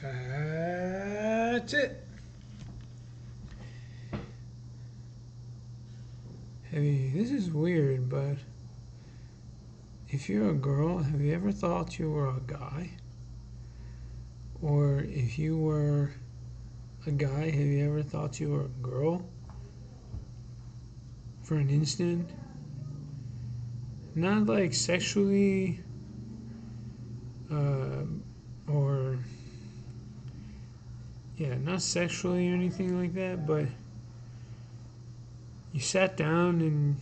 That's it. Hey, this is weird, but if you're a girl, have you ever thought you were a guy? Or if you were a guy, have you ever thought you were a girl? For an instant? Not like sexually, uh, or, yeah, not sexually or anything like that, but you sat down and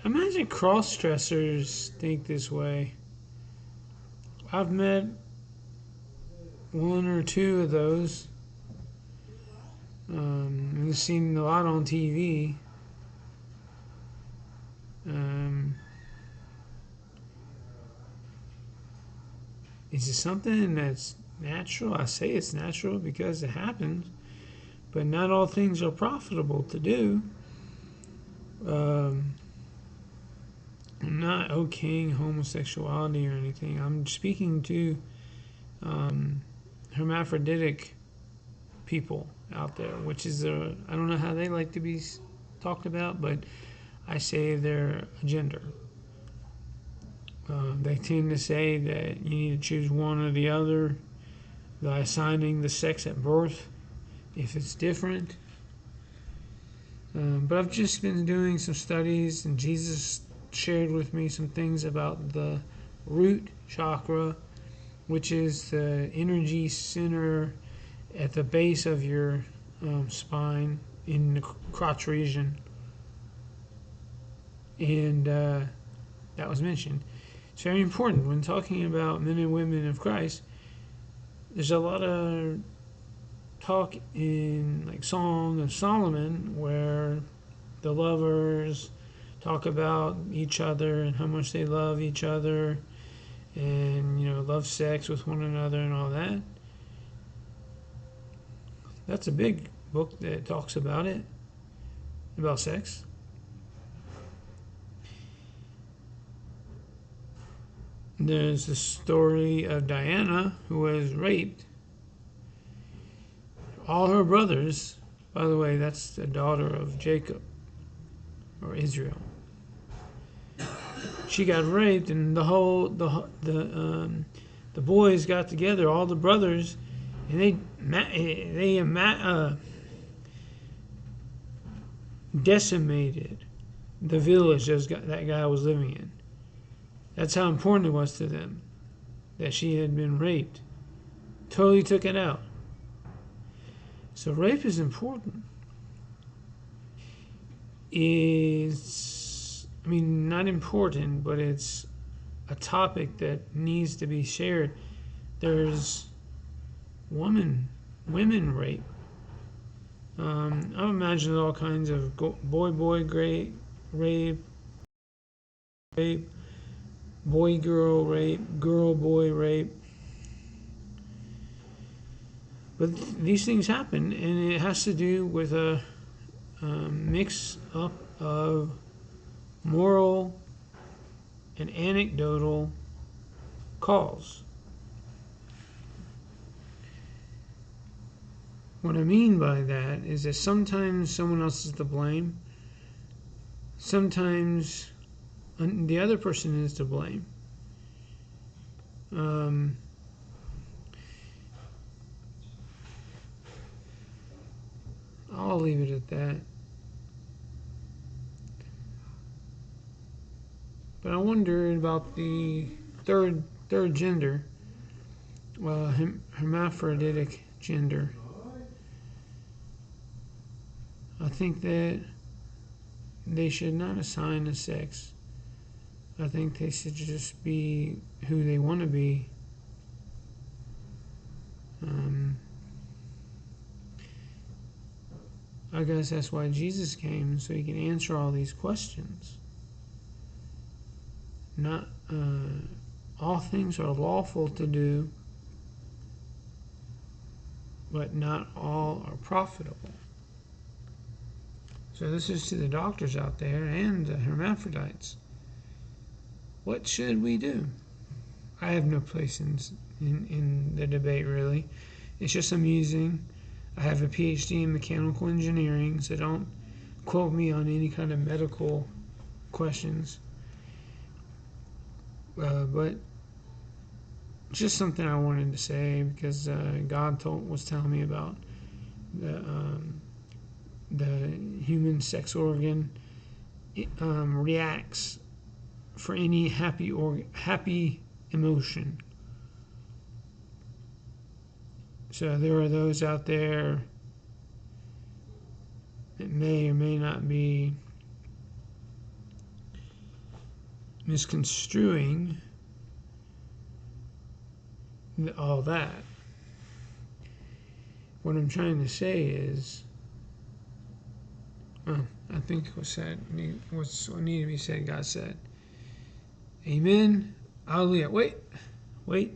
I imagine cross dressers think this way. I've met one or two of those. I've seen a lot on TV. Um, is it something that's natural? I say it's natural because it happens, but not all things are profitable to do. Um, I'm not okaying homosexuality or anything. I'm speaking to hermaphroditic people out there, which is I don't know how they like to be talked about, but I say they're a gender. They tend to say that you need to choose one or the other by assigning the sex at birth if it's different. But I've just been doing some studies, and Jesus shared with me some things about the root chakra, which is the energy center at the base of your spine in the crotch region. And that was mentioned. It's very important when talking about men and women of Christ. There's a lot of talk in like Song of Solomon where the lovers talk about each other and how much they love each other and love sex with one another and all that. That's a big book that talks about it, about sex. There's the story of Diana, who was raped. All her brothers, by the way, that's the daughter of Jacob, or Israel. She got raped, and the boys got together, all the brothers, and they decimated the village that guy was living in. That's how important it was to them that she had been raped. Totally took it out. So rape is important. Not important, but it's a topic that needs to be shared. There's women rape. I've imagined all kinds of boy rape, boy girl rape, girl boy rape. But these things happen, and it has to do with a mix up of moral and anecdotal cause. What I mean by that is that sometimes someone else is to blame, sometimes the other person is to blame. I'll leave it at that. But I wonder about the third gender, hermaphroditic gender. I think that they should not assign a sex. I think they should just be who they want to be. I guess that's why Jesus came, so he can answer all these questions. Not all things are lawful to do, but not all are profitable. So this is to the doctors out there and the hermaphrodites. What should we do? I have no place in the debate, really. It's just amusing. I have a PhD in mechanical engineering, so don't quote me on any kind of medical questions. But just something I wanted to say because God was telling me about the human sex organ reacts for any happy emotion. So there are those out there that may or may not be misconstruing all that. What I'm trying to say is, I think what's what needed to be said, God said. Amen. Hallelujah. Wait.